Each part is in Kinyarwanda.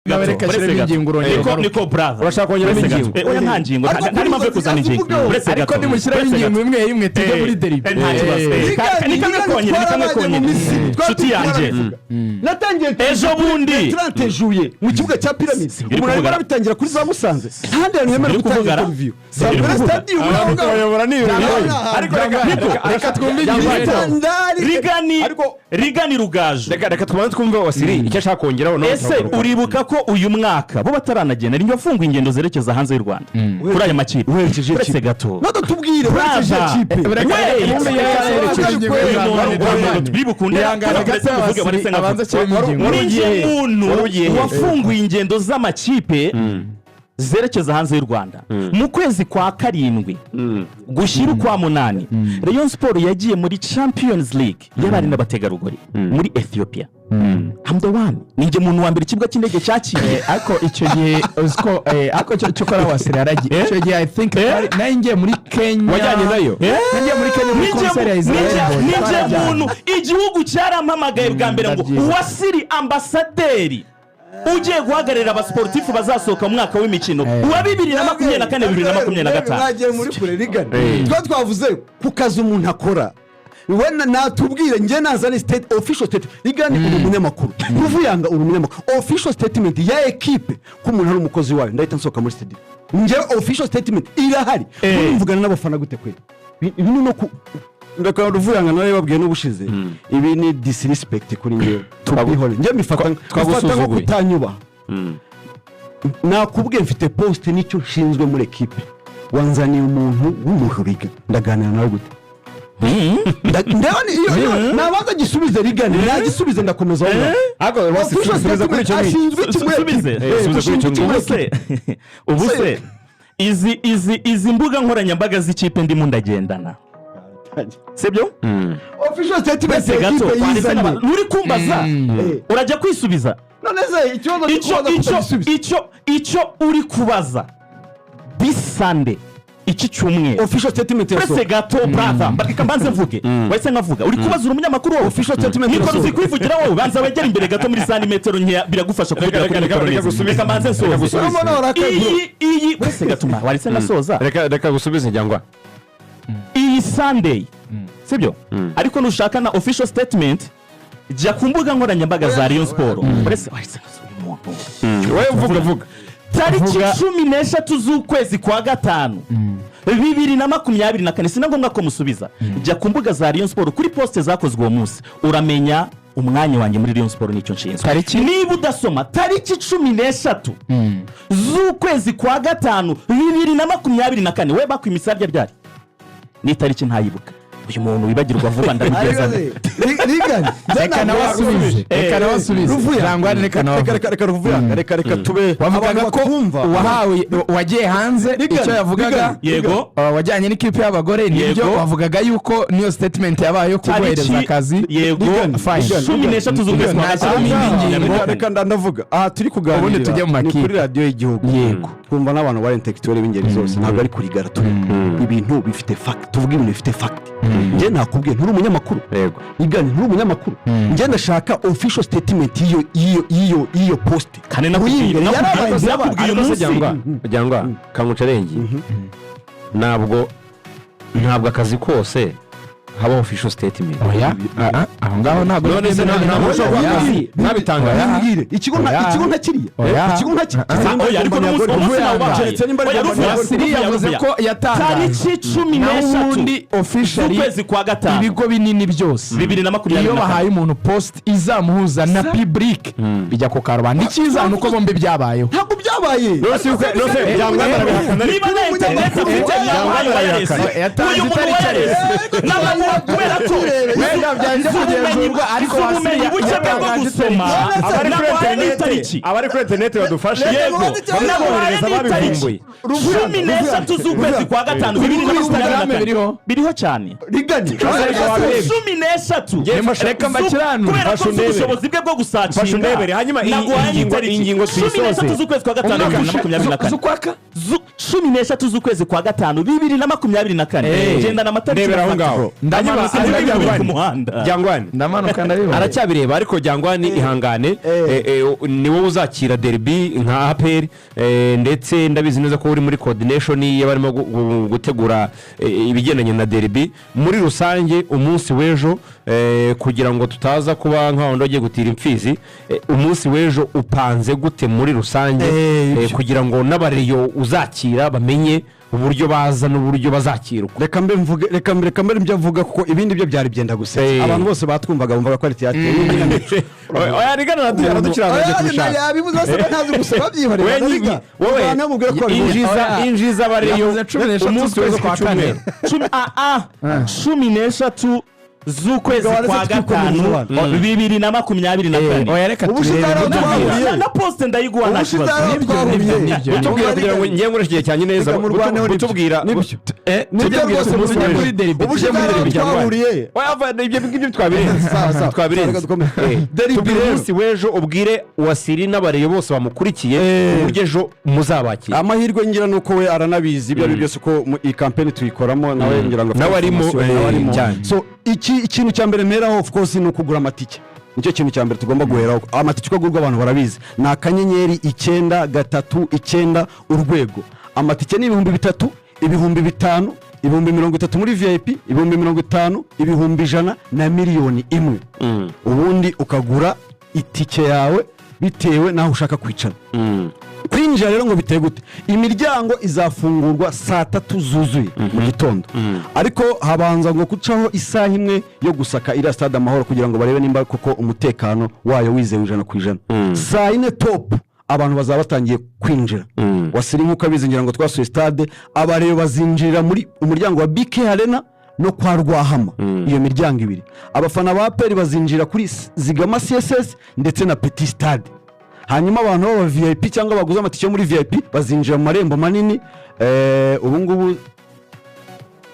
nabereka shire ingingo urongera niko brother urashaka kongera ingingo oya nta ngingo ntari mpamvu kuzana ingingo ariko nimushyira ingingo imwe tujye muri derive ni kamwe konyine nshuti yanjye natangiye ejo bundi 30 juillet mu kibuga cya Pyramid umuntu arimo arabitangira kuri za Musanze handi hantu yemerewe gutangira interview Sambere Stadium bayobora ni ariko reka twumve rigani Rugaju reka twumve Wasiri icyo ashaka kongeraho ese uribuka ko uyu mwaka bo bataranagenda ari bafunga ingendo zerekeza hanze y'u Rwanda kuri aya makipe uherekeje uretse gato nado tubwire uherekeje ikipe bibukunde wafunguye ingendo z'amakipe zerekeza hanze y'u Rwanda mu kwezi kwa karindwi gushyira kwa 8 Rayon Sport yagiye muri Champions League y'abari n'abategarugori muri Ethiopia. I'm the one ninjye muntu wa mbere ikibuga cy'indege cyakiriye ariko icyo gihe uziko ariko cyo kora Wasiri aragiye icyo gihe I think nanjye muri Kenya wajyanye nayo nanjye muri Kenya muri concert ya Israel ninjye muntu igihugu cyarampamagaye bwa mbere ngo Wasiri ambasaderi ugiye guhagararira abasportifu bazasohoka mu mwaka w'imikino wa 2024 2025 mwagiye muri kure rigana twavuze ku kazi umuntu akora wena natubwire nge nazane state official state rigana umunyamakuru Ruvuyanga umunyamakuru official statement ya equipe ko umuntu ari umukozi wayo ndahita nsoka muri stadium nge official statement irahari mvugana n'abafana gute kweli ibi no ndakora Ruvuyanga nawe babwiye n'ubushize ibi ni disrespect kuri nge tubihore nge mifata nko kutanyuba nakubwiye mfite post nicyo nshinzwe muri equipe wanzaniye umuntu w'umuhuriga ndaganira nawe gute ndabona iyo nabaza gisubize rigane nagisubize ndakomeza ako wasubiza kuri icyo ubuse izi mbuga nkoranyambaga z'ikipe ndimo ndagendana sibyo official statement gato uri kumbaza urajya kwisubiza none se icyo uri kubaza this Sunday iki cyumweru official statement presse gato brother mbaka mbanze mvuge wese nkavuga uri kubaza umunyamakuru wowe official statement niko uzi kwivugira wowe banza wegera imbere gato muri santimetero nke biragufasha kuvugira kuri mikoro neza reka mbanze nsoze iyi presse gato waretse nasoza reka gusubiza njyangwa iyi Sunday sibyo ariko nushaka na official statement jya ku mbuga nkoranyambaga za Rayon Sport presse waretse wowe vuga tariki 13 z'ukwezi kwa gatanu 2024 sinagomba ko musubiza jya ku mbuga za Rayon Sport kuri poste zakozwe uwo munsi uramenya umwanya wanjye muri Rayon Sport nicyo nshinzwe niba udasoma tariki 13 z'ukwezi kwa gatanu 2024 we bakwimisarya byari ni tariki ntayibuka uyu muntu wibagirwa vuba ndabigeza rigana reka nawasubize rangwane reka Ruvuyanga reka tube wavugaga ko wahawe wagiye hanze icyo yavugaga yego wajyanye n'ikipe y'abagore nibyo wavugaga yuko niyo statement yabaye yo kuguhereza akazi yego 13 z'ukwezi kwa gatanu reka ndavuga aha turi kuganira ni kuri radio y'igihugu yego twumva n'abantu bari intellectual b'ingeri zose ntabwo ari kurigara turi ibintu bifite fact tuvuga ibintu bifite fact nge nakubwiye nturi umunyamakuru yego igani nturi umunyamakuru nge ndashaka official statement iyo post kane nakubwiye jyangwa kangucarengi ntabwo akazi kose haba official statement oya aho ngaho ntabwo none se ntabitanga ikigo ntakiriye ikigo oya ariko n'umunsi nawo baceretse nimba Wasiri yavuze ko yatangaje tariki 13 officially z'ukwezi kwa gatanu ibigo binini byose 2024 iyo bahaye umuntu post izamuhuza na public bijya ku karubanda ikiza nuko bombe byabayeho ntabwo byabaye nose jyangwa barabihakana niba na internet ufite uyu muntu wayarese n'abantu kubera ko wenda byanze kugenzurwa ariko Wasiri bucye bwo gusoma abari kuri internet badufashe yego bamwohereza babivumbuye 13 z'ukwezi kwa gatanu 2024 biriho cyane rigani 13 reka mbakiranu kubera ko ubushobozi bwe bwo gusakira hanyuma ingingo tuyisoze 13 z'ukwezi kwa gatanu 2024 z'ukwaka 13 z'ukwezi kwa gatanu 2024 genda na matariki ndebera aho ngaho ku muhanda Jangwani ndamanuka ndabibona aracyabireba ariko Jangwani ihangane ni wowe uzakira derby nka APR ndetse ndabizi neza ko uri muri coordination y'abarimo gutegura ibigendanye na derby muri rusange umunsi w'ejo kugira ngo tutaza kuba nkaho ndogiye gutira imfizi umunsi w'ejo upanze gute muri rusange kugira ngo n'abariyo uzakira bamenye uburyo baza n'uburyo bazakirwa reka mbe mbyo avuga kuko ibindi byo byari byenda gusa abantu bose batwumvaga bumvaga ko ari tiyatire n'inkinamico oya rigana radukiranaje kurusha yabibuza se ntazi gusa babyihorera nariga wowe namubwira ko injiza abariyo umunsi w'ejo kwa kane 13 z'ukwezi kwa gatanu 2024 oya reka turebe na poste ndayiguha nta kibazo utubwira kugira ngo ngiye ngurishiye cyane neza utubwira nibyo rwose muri derby twahuriye oya ibyo ngibyo twabirenze derby umunsi w'ejo ubwire Wasiri n'abareyo bose bamukurikiye uburyo ejo muzabakira amahirwe ngira nuko we aranabizi ibyo byose ko iyi campaign tuyikoramo nawe ngira ngo nawe arimo cyane so ikintu cya mbere meraho of course ni ukugura amatike nicyo kintu cya mbere tugomba guheraho amatike agurwa abantu barabizi ni akanyenyeri 939 urwego amatike ni 3,000 5,000 30 muri VIP 50,000 100,000 na miliyoni imwe ubundi ukagura itike yawe bitewe naho ushaka kwicara kwinjira rero ngo biteye gute imiryango izafungurwa saa 3 zuzuye mu gitondo ariko habanza ngo kucaho isaha imwe yo gusaka ira stade amahoro kugira ngo barebe nimba koko umutekano wayo wizewe 100%. Saa 4 top abantu bazaba batangiye kwinjira Wasiri nkuko abizingira ngo twasuye stade abarebe bazinjira muri umuryango wa BK Arena no kwa Rwahama iyo miryango ibiri abafana ba APR bazinjira kuri Zigama CSS ndetse na Petit Stade hanyuma abantu baba VIP cyangwa baguze amatike muri VIP bazinjira mu marembo manini ubu ngubu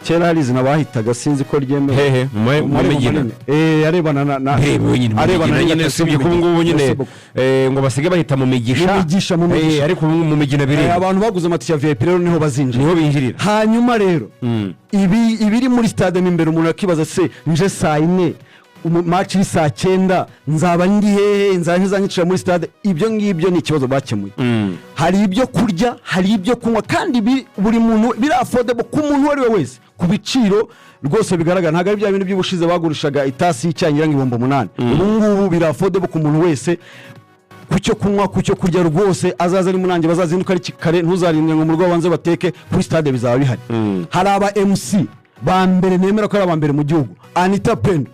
kera hari izina bahitaga sinzi ko ryemewe mu migina arebana na arebana nyine sibye ko ngubu nyine ngo basige bahita mu migisha ariko mu migina biri abantu baguze amatike ya VIP rero niho bazinjira niho binjirira hanyuma rero ibiri muri stade imbere umuntu akibaza se nje saa 4 match ni saa 9 nzaba ndi hehe nzanyicira muri stade ibyo ngibyo ni ikibazo bakemuye hari ibyo kurya hari ibyo kunywa kandi buri muntu biri affordable ku muntu wari wese ku biciro rwose bigaragara ntago ari bya bintu by'ubushize bagurishaga itasi y'icyangira ngo 8,000 ubu ngubu biri affordable ku muntu wese kucyo kunywa kucyo kurya rwose azaza ari munange bazazinduka ari kare ntuzarinde ngo mu rugo banze bateke kuri stade bizaba bihari hari aba MC ba mbere nemera ko ari aba mbere mu gihugu Anita Pendo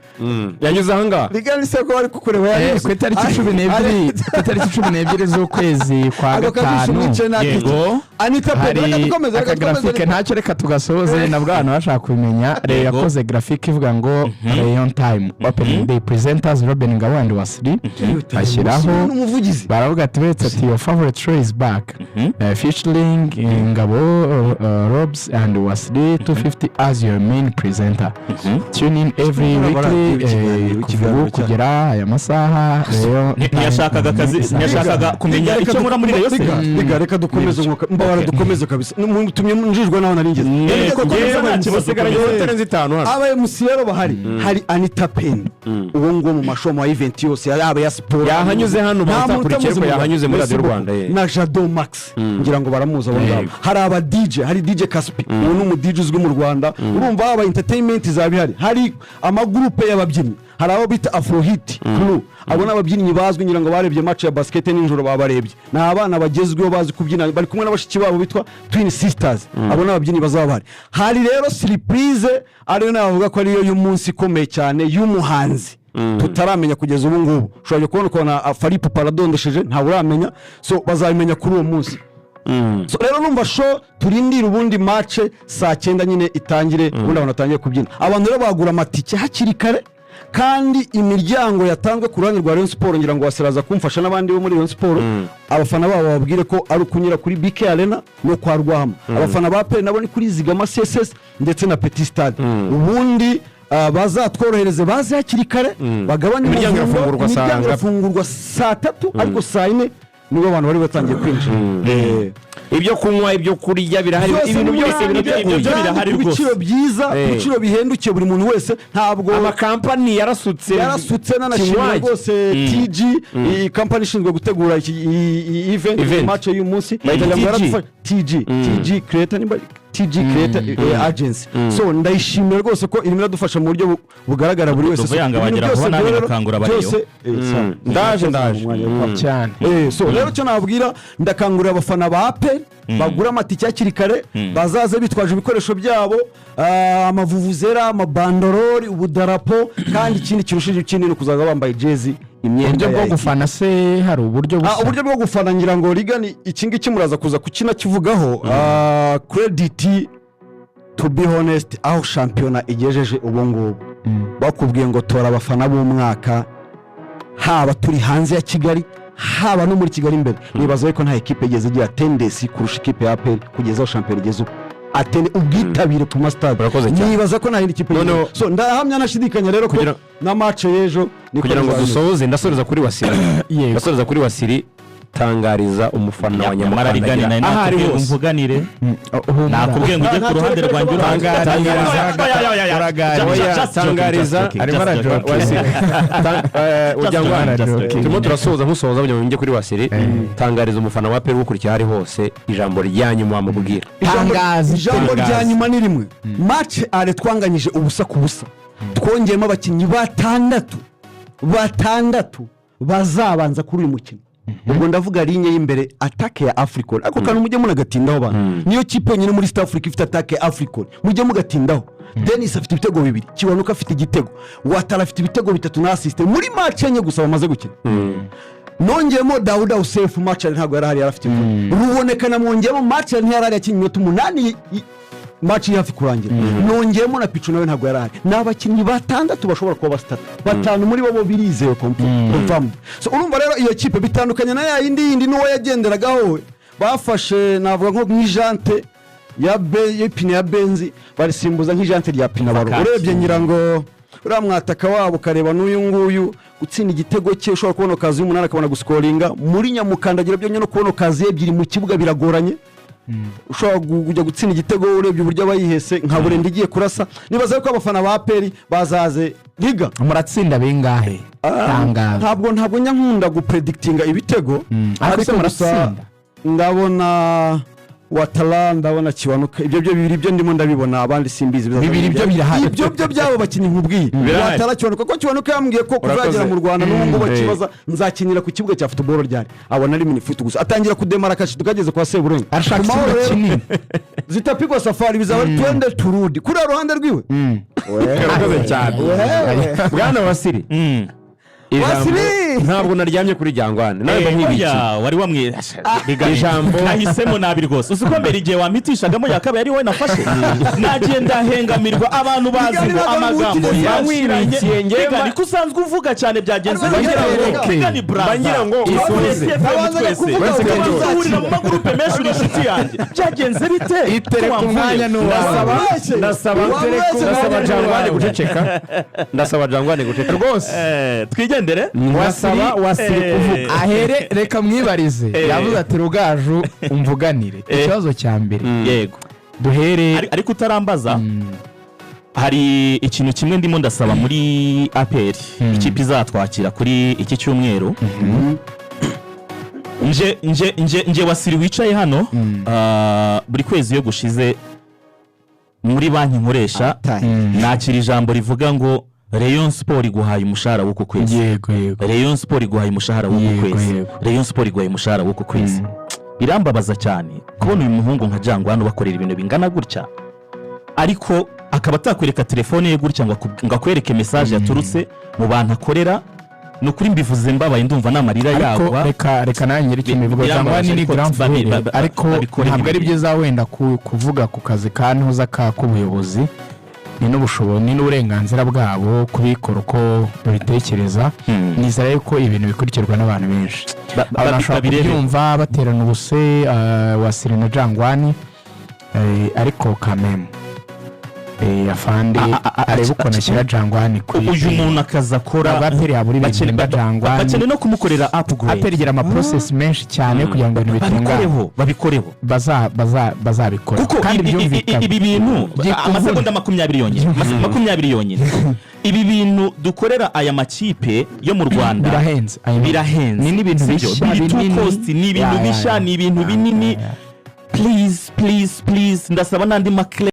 yanyuze aha rigani se ko bari kukureba yari ku itariki 12 z'ukwezi kwa gatanu yego Anita Pendo dukomeza graphique ntacyo reka tugasoze na bwana bashaka kumenya rero yakoze graphique ivuga ngo Rayon Time opening day presenters Robin Ngabandi Wasiri ashyiraho n'umuvugizi baravuga ati wetse ati your favorite show is back featuring Ngabo Robs and Wasiri 250 as your main presenter tune in every weekly kugera aya masaha rero ntiyashakaga akazi ntiyashakaga kumenya icyo muri Rayon se reka dukomeze mbara dukomeze kabisa tumye njijwe naho naringeze aba MC rero bahari hari Anita Pendo uwo ngo mu mashomo ya event yose yaba ya sport yahanyuze hano batakurikiye ko yahanyuze muri Radio Rwanda na Jado Max ngira ngo baramuza abo ngabo hari aba DJ hari DJ Caspi uwo n'umu DJ uzwi mu Rwanda urumva aba entertainment zabihari hari amagroupe y'ababyinnyi hari abo bita Afro Hit crew abo n'ababyinnyi bazwi ngira ngo barebye match ya basket ninjoro babarebye na abana bagezweho bazi kubyina bari kumwe n'abashiki babo bitwa Twin Sisters abo n'ababyinnyi bazaba hari rero surprise ariyo navuga ko ariyo y'umunsi komeye cyane y'umuhanzi tutaramenya kugeza ubu ngubu ushobora kubona Faripu paradondesheje nta uramenya so bazabimenya kuri uwo munsi so rero numva show turindira ubundi match saa 9 nyine itangire ubundi abantu batangiye kubyina abantu rero bagura amatike hakiri kare kandi imiryango yatanzwe ku ruhande rwa Rayon Sport ngira ngo wasiraza kumfasha n'abandi bo muri Rayon Sport abafana babo babwire ko ari ukunyura kuri BK Arena no kwa Rwahama abafana ba APR nabo ni kuri Zigama CSS ndetse na Petit Stade ubundi bazatworohereze baze hakiri kare bagabanye imiryango irafungurwa saa 3 ariko saa 4 nibwo abantu bari batangiye kwinjira ibyo kunywa ibyo kurya birahari ibintu byose birahari ku biciro byiza ku biciro bihendukiye buri muntu wese ntabwo amakampani yarasutse n'anashimira rwose TG iyi kampani ishinzwe gutegura iyi event match y'uyu munsi TG creator TG creator agency so ndayishimira rwose ko irimo iradufasha mu buryo bugaragara buri wese ndaje cyane so rero cyo nabwira ndakangurira abafana ba APR bagura amatike hakiri kare bazaze bitwaje ibikoresho byabo amavuvuzera amabandorori ubudarapo kandi ikindi kirushije ikindi no kuzaza bambaye jezi imyenda bwo gufana se hari uburyo uburyo bwo gufana ngira ngo rigani iki ngiki muraza kuza kukina kivugaho credit to be honest aho shampiyona igejeje ubu ngubu bakubwiye ngo tora abafana b'umwaka haba turi hanze ya Kigali haba no muri Kigali imbere nibaza ko nta equipe igeze igira tendency kurusha equipe ya APR kugeza aho shampiyona igeze atene ubwitabire ku mastade nibaza ko nta yindi kipe so ndahamya nashidikanya rero ko na match y'ejo kugira ngo dusoze ndasoreza kuri Wasiri tangariza umufana wa Nyamukanda ahari umvuganire nakubwiye ngo ujye ku ruhande rwanjye tangariza arimo arajo Wasiri turimo turasoza nkusoza kugira ngo njye kuri Wasiri tangariza umufana wa APR ukurikiye hari hose ijambo rya nyuma wamubwira ijambo rya nyuma ni rimwe match are twanganyije ubusa ku busa twongeyemo abakinnyi batandatu bazabanza kuri uyu mukino ubwo ndavuga linye y'imbere attaque ya Africon ako kantu mujye munagatindaho bana niyo kipe nyine muri East Africa ifite attaque ya Africon mujye mugatindaho Dennis afite ibitego 2 Kiwanuka afite igitego Watara afite ibitego 3 na assist muri match enye gusa bamaze gukina nongeyemo Dauda Usef match ntago yarahari yarafite ruboneka na mwongeyemo match ntiyarari yakinnye minota 8 match yafi kurangira nongeyemo na Pichu nawe ntago yarahari n'abakinnyi batandatu bashobora kuba basitata batanu muri bo birizewe confirm so urumva rero iyo kipe bitandukanye na yindi n'uwo yagenderagaho bafashe navuga nko nk'ijante y'ipine ya benzi barisimbuza nk'ijante rya pina baro urebye ngira ngo uramwataka wabo kareba n'uyu nguyu gutsinda igitego cye ushobora kubona kazi y'umunara akabona guscoringa muri Nyamukandagira byo nyine kubona kazi ebyiri mu kibuga biragoranye ushobora kujya gutsinda igitego urebye uburyo abayihese nka burenda igiye kurasa nibaza ko abafana ba APR bazaze liga muratsinda bingahe ntabwo nyankunda gupredictinga ibitego ariko muratsinda ndabona Watara ndabona Kiwanuka ibyo bibiri byo ndimo ndabibona abandi simbizi bibiri byo birahari ibyo byabo bakinyi nkubwiye Watara Kiwanuka ko Kiwanuka yambwiye ko kuzagera mu Rwanda n'ubwo bakibaza nzakinira ku kibuga cya football ryari abona ari mini foot gusa atangira kudemara kashi tukageze kwa Seburenga arashaka ikibuga kinini zitapigwa safari bizaba twende turudi kuri ruhande rwiwe urakoze cyane bwana Wasiri ntabwo naryamye kuri Jangwane nawe bamwibiki wari wamwe ijambo nahisemo nabi rwose uzi ko mbere igihe wamitishagamo yakabaye ari wowe nafashe nagenda hengamirwa abantu bazi ngo amagambo yamwibikiye ngega niko usanzwe uvuga cyane byagenze bangira ngo isoze urira mu magurupe menshi inshuti yanjye byagenze bite itere ku mwanya ndasaba Jangwane guceceka rwose twigendere wasaba Wasiri kuvuga ahere reka mwibarize yavuze ati Rugaju umvuganire ikibazo cya mbere yego duhere ariko utarambaza hari ikintu kimwe ndimo ndasaba muri APR ikipe izatwakira kuri iki cyumweru nje Wasiri wicaye hano buri kwezi yo gushize muri banki nkoresha nakira ijambo rivuga ngo Rayon Sport iguhaye umushahara w'uko kwezi yego Rayon Sport iguhaye umushahara w'uko kwezi Rayon Sport iguhaye umushahara w'uko kwezi birambabaza cyane kubona uyu muhungu nka Jangwane bakorera ibintu bingana gutya ariko akaba atakwereka telefone ye gutya ngo akwereke message yaturutse mu bantu akorera no kuri mbivuze mbabaye ndumva namarira yagwa reka nanyira icyo mivugo Jangwane ni grand frère ariko ntabwo ari byiza wenda kuvuga ku kazi kantuza k'ubuyobozi ni n'ubushobozi ni n'uburenganzira bwabo kubikora uko babitekereza nizera yuko ibintu bikurikirwa n'abantu benshi abashaka kubyumva baterana ubuse Wasiri na Jangwane ariko kameme afande areba ukuntu ashyira Jangwani kuri uyu muntu akaza akora Aperi yabura ibintu bimba Jangwani bakeneye no kumukorera upgrade Aperi igira amaprocess menshi cyane kugira ngo ibintu bitungane babikoreho bazabikora kuko ibi bintu amasegonda 20 yonyine 20 yonyine ibi bintu dukorera aya makipe yo mu Rwanda birahenze ni n'ibintu bishya ni ibintu bishya ni ibintu binini please ndasaba n'andi